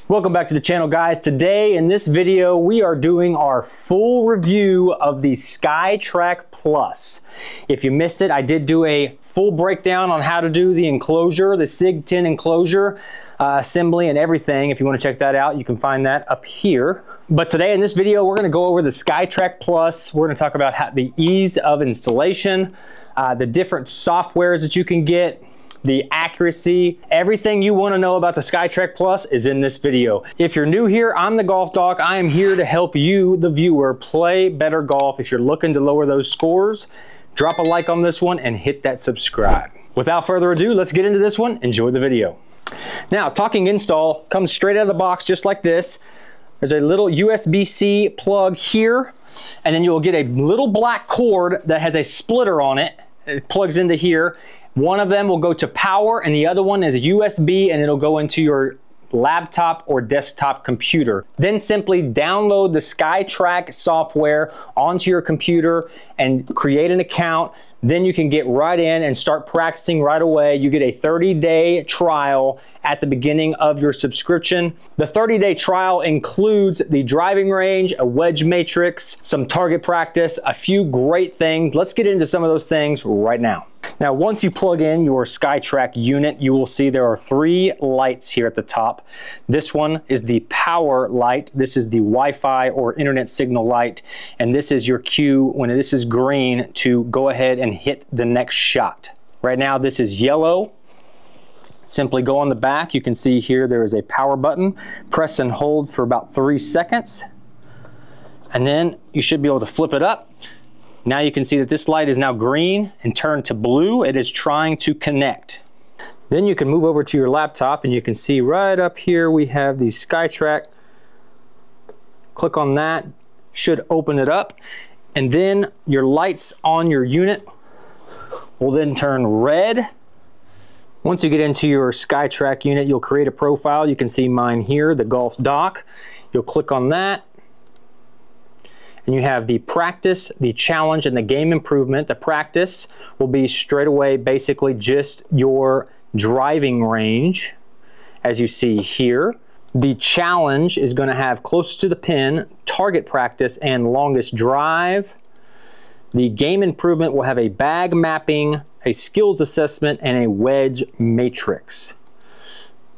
Welcome back to the channel, guys. Today in this video we are doing our full review of the SkyTrak Plus. If you missed it, I did do a full breakdown on how to do the enclosure, the SIG 10 enclosure assembly and everything. If you want to check that out, you can find that up here. But today in this video we're going to go over the SkyTrak Plus. We're going to talk about the ease of installation, the different softwares that you can get, the accuracy, everything you want to know about the SkyTrak Plus is in this video. If you're new here, I'm the Golf Doc. I am here to help you, the viewer, play better golf. If you're looking to lower those scores, drop a like on this one and hit that subscribe. Without further ado, let's get into this one. Enjoy the video. Now, talking install comes straight out of the box just like this. There's a little USB-C plug here, and then you'll get a little black cord that has a splitter on it. It plugs into here. One of them will go to power and the other one is USB, and it'll go into your laptop or desktop computer. Then simply download the SkyTrak software onto your computer and create an account. Then you can get right in and start practicing right away. You get a 30-day trial at the beginning of your subscription. The 30-day trial includes the driving range, a wedge matrix, some target practice, a few great things. Let's get into some of those things right now. Now, once you plug in your SkyTrak unit, you will see there are 3 lights here at the top. This one is the power light. This is the Wi-Fi or internet signal light. And this is your cue when this is green to go ahead and hit the next shot. Right now, this is yellow. Simply go on the back. You can see here there is a power button. Press and hold for about 3 seconds. And then you should be able to flip it up. Now you can see that this light is now green and turned to blue. It is trying to connect. Then you can move over to your laptop and you can see right up here we have the SkyTrak. Click on that, should open it up. And then your lights on your unit will then turn red. Once you get into your SkyTrak unit, you'll create a profile. You can see mine here, the Golf Doc. You'll click on that. And you have the practice, the challenge, and the game improvement. The practice will be straight away basically just your driving range, as you see here. The challenge is going to have closest to the pin, target practice, and longest drive. The game improvement will have a bag mapping, a skills assessment, and a wedge matrix.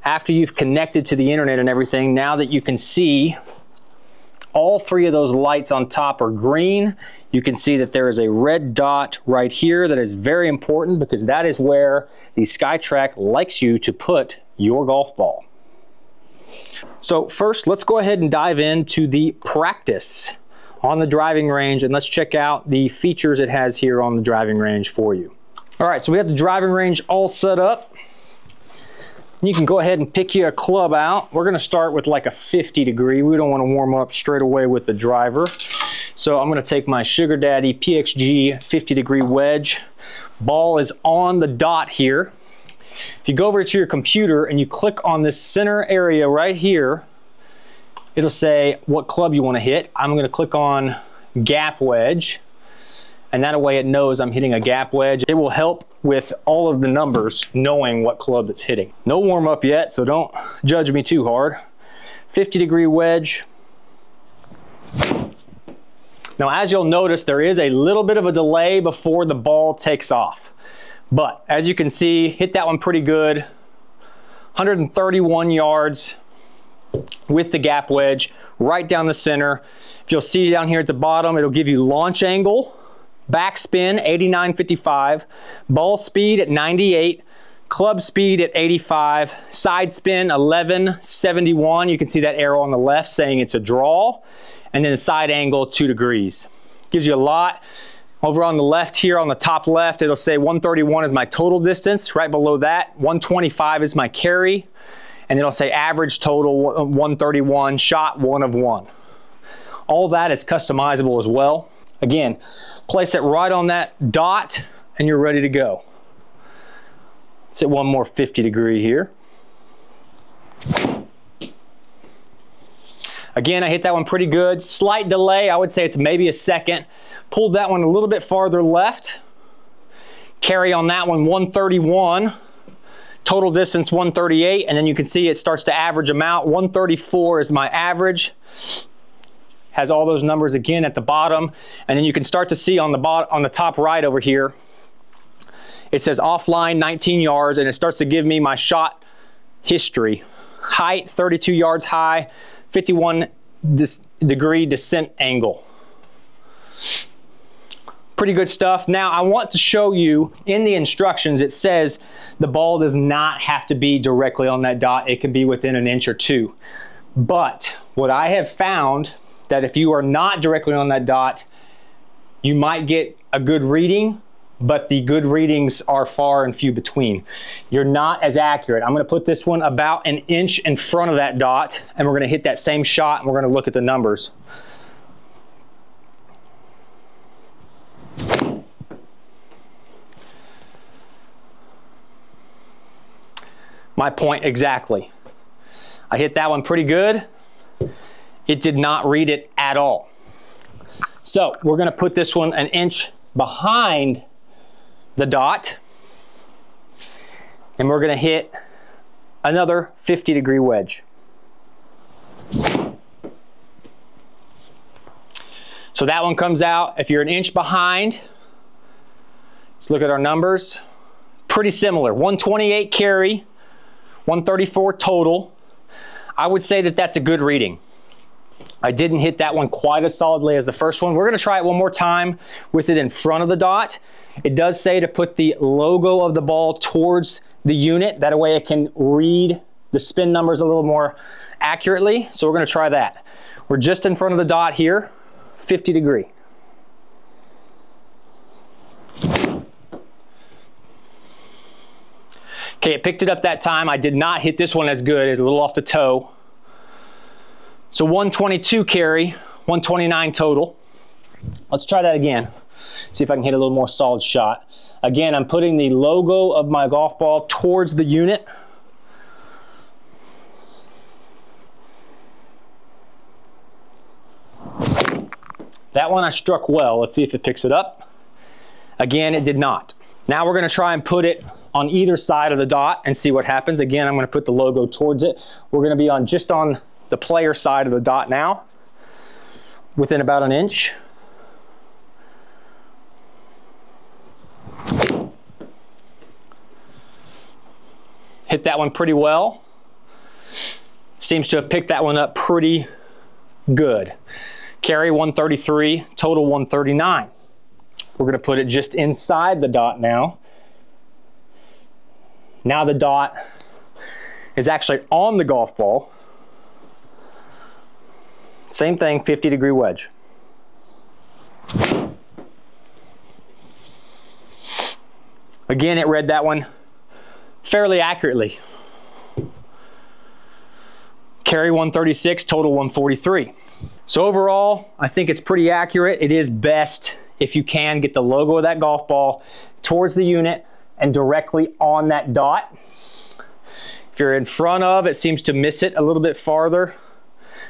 After you've connected to the internet and everything, now that you can see all 3 of those lights on top are green, you can see that there is a red dot right here that is very important because that is where the SkyTrak likes you to put your golf ball. So first, let's go ahead and dive into the practice on the driving range, and let's check out the features it has here on the driving range for you. All right, so we have the driving range all set up. You can go ahead and pick you a club out. We're gonna start with like a 50 degree. We don't wanna warm up straight away with the driver. So I'm gonna take my Sugar Daddy PXG 50 degree wedge. Ball is on the dot here. If you go over to your computer and you click on this center area right here, it'll say what club you wanna hit. I'm gonna click on gap wedge. And that way it knows I'm hitting a gap wedge. It will help with all of the numbers knowing what club it's hitting. No warm up yet, so don't judge me too hard. 50 degree wedge. Now, as you'll notice, there is a little bit of a delay before the ball takes off. But as you can see, hit that one pretty good. 131 yards with the gap wedge right down the center. If you'll see down here at the bottom, it'll give you launch angle. Backspin 89.55, ball speed at 98, club speed at 85, side spin 11.71. You can see that arrow on the left saying it's a draw, and then the side angle 2 degrees. Gives you a lot. Over on the left here, on the top left, it'll say 131 is my total distance. Right below that, 125 is my carry, and it'll say average total 131, shot 1 of 1. All that is customizable as well. Again, place it right on that dot and you're ready to go. Let's hit one more 50 degree here. Again, I hit that one pretty good. Slight delay, I would say it's maybe a second. Pulled that one a little bit farther left. Carry on that one, 131. Total distance 138, and then you can see it starts to average them out. 134 is my average. Has all those numbers again at the bottom, and then you can start to see on the top right over here, it says offline 19 yards, and it starts to give me my shot history. Height 32 yards high, 51 degree descent angle. Pretty good stuff. Now I want to show you in the instructions, it says the ball does not have to be directly on that dot. It can be within an inch or two. But what I have found, that if you are not directly on that dot, you might get a good reading, but the good readings are far and few between. You're not as accurate. I'm gonna put this one about an inch in front of that dot, and we're gonna hit that same shot, and we're gonna look at the numbers. My point exactly. I hit that one pretty good. It did not read it at all. So we're gonna put this one an inch behind the dot, and we're gonna hit another 50-degree wedge. So that one comes out, if you're an inch behind, let's look at our numbers. Pretty similar, 128 carry, 134 total. I would say that that's a good reading. I didn't hit that one quite as solidly as the first one. We're gonna try it one more time with it in front of the dot. It does say to put the logo of the ball towards the unit. That way it can read the spin numbers a little more accurately. So we're gonna try that. We're just in front of the dot here, 50 degree. Okay, it picked it up that time. I did not hit this one as good. It's a little off the toe. So 122 carry, 129 total. Let's try that again. See if I can hit a little more solid shot. Again, I'm putting the logo of my golf ball towards the unit. That one I struck well. Let's see if it picks it up. Again, it did not. Now we're gonna try and put it on either side of the dot and see what happens. Again, I'm gonna put the logo towards it. We're gonna be just on the player side of the dot now, within about an inch. Hit that one pretty well. Seems to have picked that one up pretty good. Carry 133, total 139. We're gonna put it just inside the dot now. Now the dot is actually on the golf ball. Same thing, 50-degree wedge. Again, it read that one fairly accurately. Carry 136, total 143. So overall, I think it's pretty accurate. It is best if you can get the logo of that golf ball towards the unit and directly on that dot. If you're in front of, it seems to miss it a little bit farther,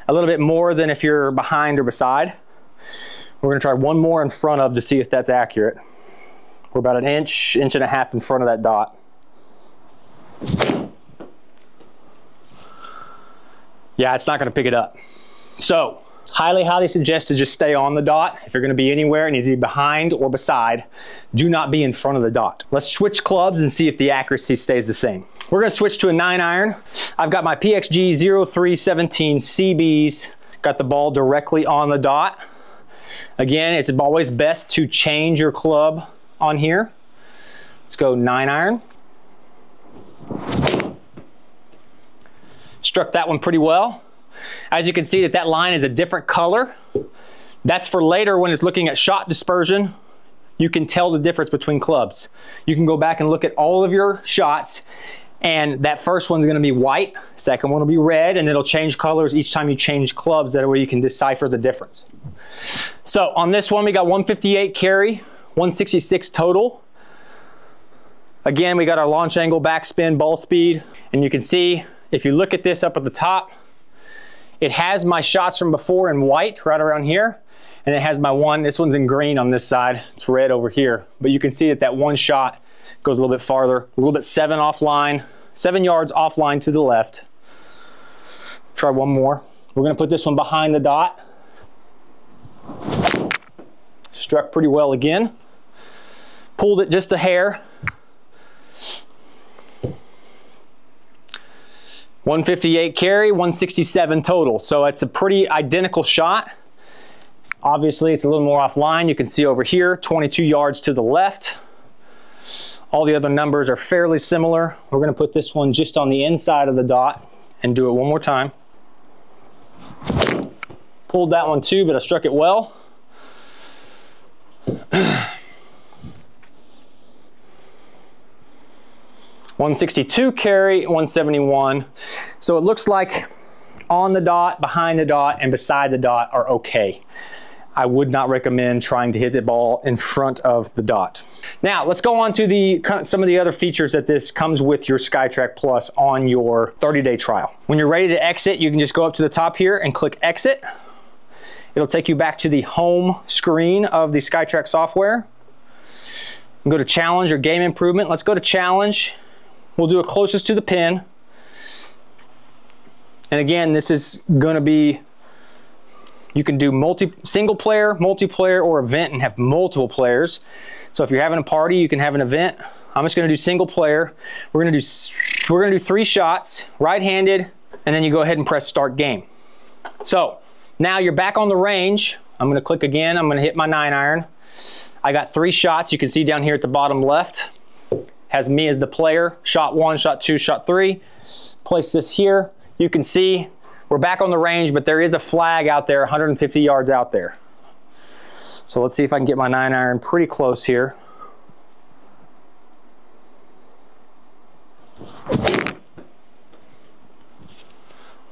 a little bit more than if you're behind or beside. We're gonna try one more in front of to see if that's accurate. We're about an inch, inch and a half in front of that dot. Yeah, it's not gonna pick it up. So, highly suggest to just stay on the dot. If you're gonna be anywhere, it needs to be behind or beside. Do not be in front of the dot. Let's switch clubs and see if the accuracy stays the same. We're gonna switch to a 9-iron. I've got my PXG 0317 CBs. Got the ball directly on the dot. Again, it's always best to change your club on here. Let's go 9-iron. Struck that one pretty well. As you can see that line is a different color. That's for later when it's looking at shot dispersion. You can tell the difference between clubs. You can go back and look at all of your shots, and that first one's gonna be white, second one will be red, and it'll change colors each time you change clubs. That way you can decipher the difference. So on this one, we got 158 carry, 166 total. Again, we got our launch angle, backspin, ball speed, and you can see, if you look at this up at the top, it has my shots from before in white right around here, and it has my one, this one's in green on this side, it's red over here. But you can see that one shot goes a little bit farther, a little bit 7 offline, 7 yards offline to the left. Try one more. We're gonna put this one behind the dot. Struck pretty well again. Pulled it just a hair. 158 carry, 167 total. So it's a pretty identical shot. Obviously, it's a little more offline. You can see over here, 22 yards to the left. All the other numbers are fairly similar. We're gonna put this one just on the inside of the dot and do it one more time. Pulled that one too, but I struck it well. 162 carry, 171. So it looks like on the dot, behind the dot, and beside the dot are okay. I would not recommend trying to hit the ball in front of the dot. Now let's go on to some of the other features that this comes with your SkyTrak Plus on your 30-day trial. When you're ready to exit, you can just go up to the top here and click exit. It'll take you back to the home screen of the SkyTrak software. Go to challenge or game improvement. Let's go to challenge. We'll do it closest to the pin. And again, this is gonna be, you can do single player, multiplayer, or event and have multiple players. So if you're having a party, you can have an event. I'm just gonna do single player. We're gonna do 3 shots, right-handed, and then you go ahead and press start game. So now you're back on the range. I'm gonna click again. I'm gonna hit my 9-iron. I got 3 shots. You can see down here at the bottom left, has me as the player. Shot 1, shot 2, shot 3. Place this here. You can see we're back on the range, but there is a flag out there 150 yards out there. So let's see if I can get my 9-iron pretty close here.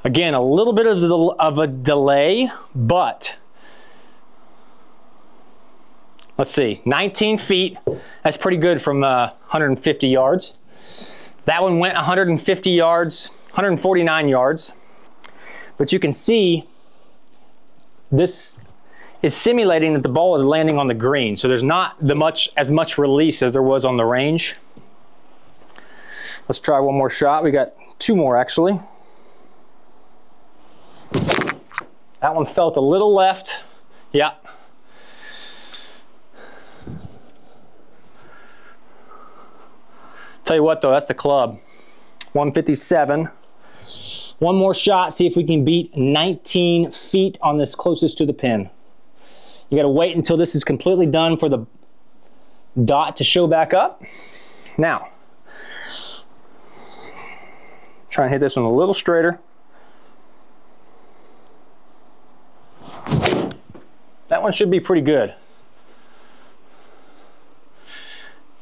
Again, a little bit of a delay, but let's see, 19 feet. That's pretty good from 150 yards. That one went 150 yards, 149 yards. But you can see this is simulating that the ball is landing on the green. So there's not as much release as there was on the range. Let's try one more shot. We got 2 more actually. That one felt a little left. Yeah. Tell you what though, that's the club. 157. One more shot, see if we can beat 19 feet on this closest to the pin. You gotta wait until this is completely done for the dot to show back up. Now, try and hit this one a little straighter. That one should be pretty good.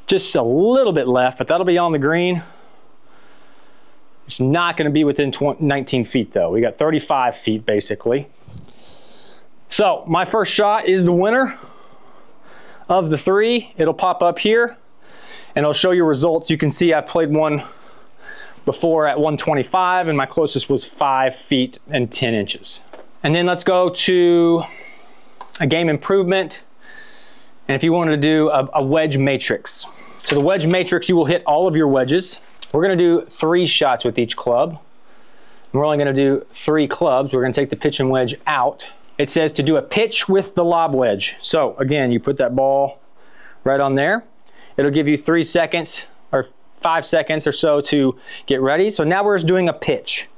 Just a little bit left, but that'll be on the green. It's not going to be within 19 feet though. We got 35 feet basically. So my first shot is the winner of the 3. It'll pop up here and it'll show you results. You can see I played one before at 125 and my closest was 5 feet and 10 inches. And then let's go to a game improvement. And if you wanted to do a wedge matrix. So the wedge matrix, you will hit all of your wedges. We're gonna do 3 shots with each club. And we're only gonna do 3 clubs. We're gonna take the pitch and wedge out. It says to do a pitch with the lob wedge. So again, you put that ball right on there. It'll give you 3 seconds or 5 seconds or so to get ready. So now we're just doing a pitch.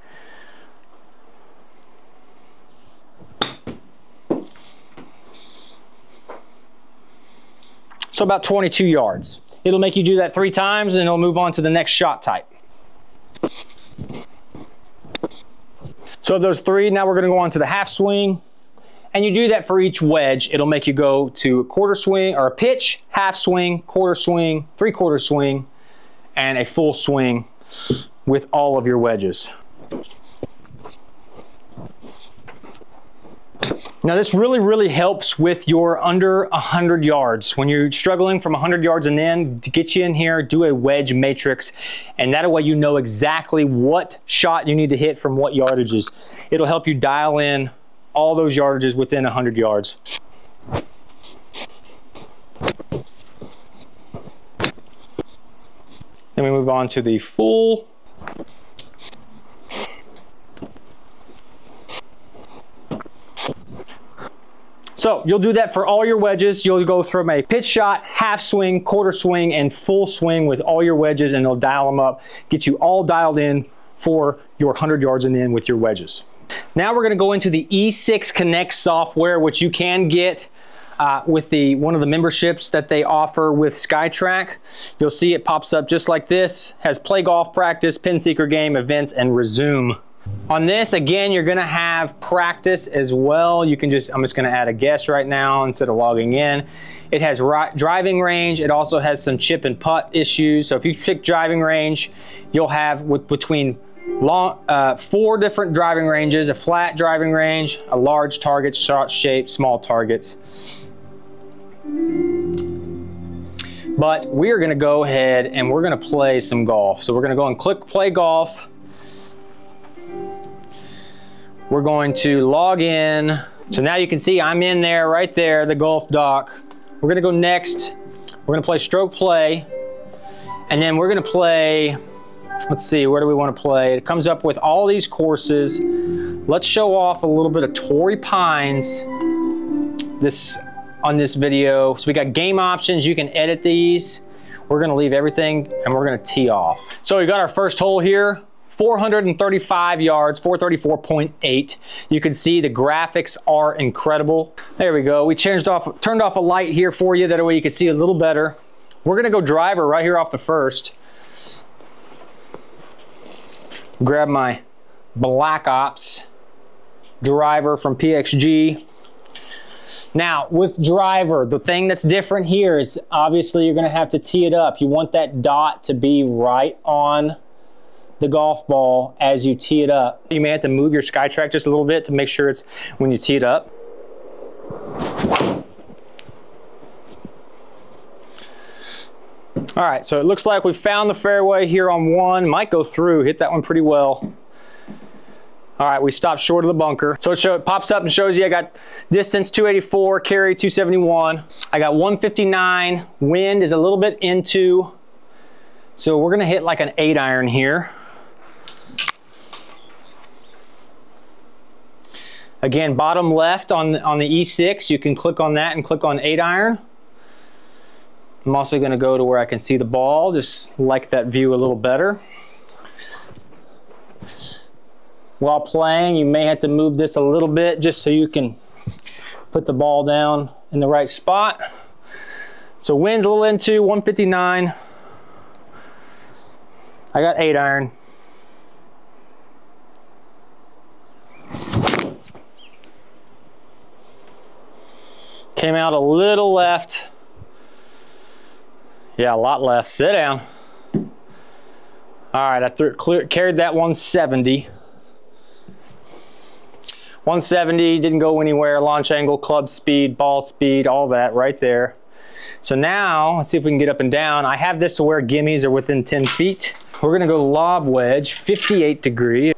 So about 22 yards. It'll make you do that 3 times and it'll move on to the next shot type. So of those 3, now we're gonna go on to the half swing. And you do that for each wedge. It'll make you go to a quarter swing or a pitch, half swing, quarter swing, 3/4 swing, and a full swing with all of your wedges. Now this really helps with your under 100 yards. When you're struggling from 100 yards and in, to get you in here, do a wedge matrix, and that way you know exactly what shot you need to hit from what yardages. It'll help you dial in all those yardages within 100 yards. Then we move on to the full So you'll do that for all your wedges. You'll go from a pitch shot, half swing, quarter swing, and full swing with all your wedges, and they'll dial them up, get you all dialed in for your 100 yards and in with your wedges. Now we're gonna go into the E6 Connect software, which you can get with one of the memberships that they offer with SkyTrak. You'll see it pops up just like this, has play golf, practice, pin seeker game, events, and resume. On this, again, you're gonna have practice as well. You can I'm just gonna add a guess right now instead of logging in. It has driving range. It also has some chip and putt issues. So if you pick driving range, you'll have between 4 different driving ranges: a flat driving range, a large target, short shape, small targets. But we're gonna go ahead and we're gonna play some golf. So we're gonna go and click play golf. We're going to log in. So now you can see I'm in there, right there, the golf dock. We're gonna go next. We're gonna play stroke play. And then we're gonna play, let's see, where do we wanna play? It comes up with all these courses. Let's show off a little bit of Torrey Pines on this video. So we got game options, you can edit these. We're gonna leave everything and we're gonna tee off. So we got our first hole here. 435 yards, 434.8. You can see the graphics are incredible. There we go. We turned off a light here for you. That way you can see a little better. We're gonna go driver right here off the first. Grab my Black Ops driver from PXG. Now with driver, the thing that's different here is obviously you're gonna have to tee it up. You want that dot to be right on the golf ball as you tee it up. You may have to move your SkyTrak just a little bit to make sure it's when you tee it up. All right, so it looks like we found the fairway here on 1. Might go through, hit that one pretty well. All right, we stopped short of the bunker. So it pops up and shows you I got distance 284, carry 271. I got 159, wind is a little bit into, so we're gonna hit like an 8-iron here. Again, bottom left on the E6, you can click on that and click on 8-iron. I'm also gonna go to where I can see the ball, just like that view a little better. While playing, you may have to move this a little bit just so you can put the ball down in the right spot. So wind's a little into 159. I got 8-iron. Came out a little left. Yeah, a lot left. Sit down. All right, I carried that 170. 170, didn't go anywhere. Launch angle, club speed, ball speed, all that right there. So now, let's see if we can get up and down. I have this to where gimmies are within 10 feet. We're gonna go lob wedge, 58 degree.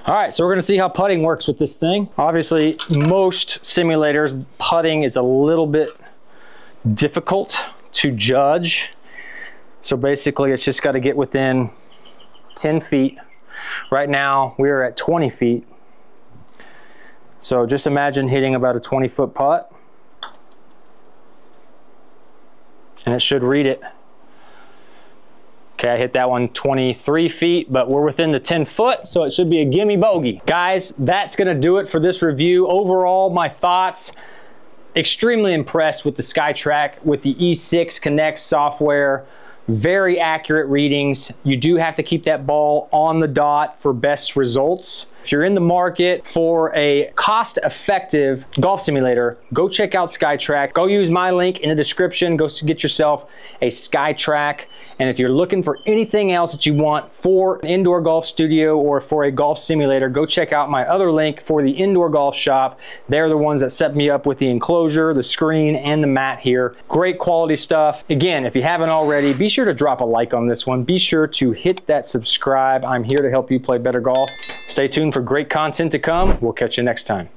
All right, so we're gonna see how putting works with this thing. Obviously, most simulators, putting is a little bit difficult to judge. So basically, it's just gotta get within 10 feet. Right now, we're at 20 feet. So just imagine hitting about a 20-foot putt. And it should read it. Okay, I hit that one 23 feet, but we're within the 10 foot, so it should be a gimme bogey. Guys, that's gonna do it for this review. Overall, my thoughts, extremely impressed with the SkyTrak, with the E6 Connect software. Very accurate readings. You do have to keep that ball on the dot for best results. If you're in the market for a cost-effective golf simulator, go check out SkyTrak. Go use my link in the description. Go get yourself a SkyTrak. And if you're looking for anything else that you want for an indoor golf studio or for a golf simulator, go check out my other link for the indoor golf shop. They're the ones that set me up with the enclosure, the screen, and the mat here. Great quality stuff. Again, if you haven't already, be sure to drop a like on this one. Be sure to hit that subscribe. I'm here to help you play better golf. Stay tuned for great content to come. We'll catch you next time.